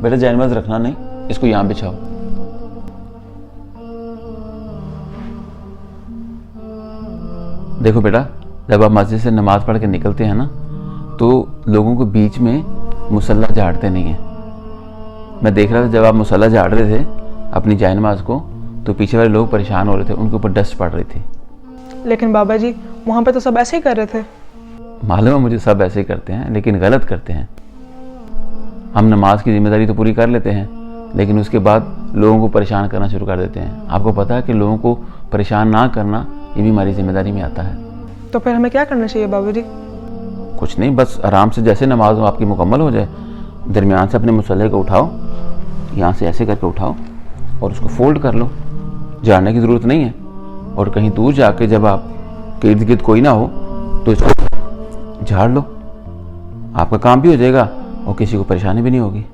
बेटा जैनमाज रखना नहीं, इसको यहाँ बिछाओ। देखो बेटा, जब आप मस्जिद से नमाज पढ़ के निकलते हैं ना, तो लोगों को बीच में मुसल्ला झाड़ते नहीं हैं। मैं देख रहा था जब आप मुसल्ला झाड़ रहे थे अपनी जैनमाज को, तो पीछे वाले लोग परेशान हो रहे थे, उनके ऊपर डस्ट पड़ रही थी। लेकिन बाबा जी वहाँ पे तो सब ऐसे ही कर रहे थे। मालूम है मुझे, सब ऐसे ही करते हैं, लेकिन गलत करते हैं। हम नमाज की जिम्मेदारी तो पूरी कर लेते हैं, लेकिन उसके बाद लोगों को परेशान करना शुरू कर देते हैं। आपको पता है कि लोगों को परेशान ना करना ये भी हमारी जिम्मेदारी में आता है। तो फिर हमें क्या करना चाहिए बाबा जी? कुछ नहीं, बस आराम से जैसे नमाज हो आपकी मुकम्मल हो जाए, दरमियान से अपने मुसल्ले को उठाओ, यहाँ से ऐसे करके उठाओ और उसको फोल्ड कर लो। झाड़ने की ज़रूरत नहीं है। और कहीं दूर जाके जब आपके इर्द गिर्द कोई ना हो तो इसको झाड़ लो, आपका काम भी हो जाएगा और किसी को परेशानी भी नहीं होगी।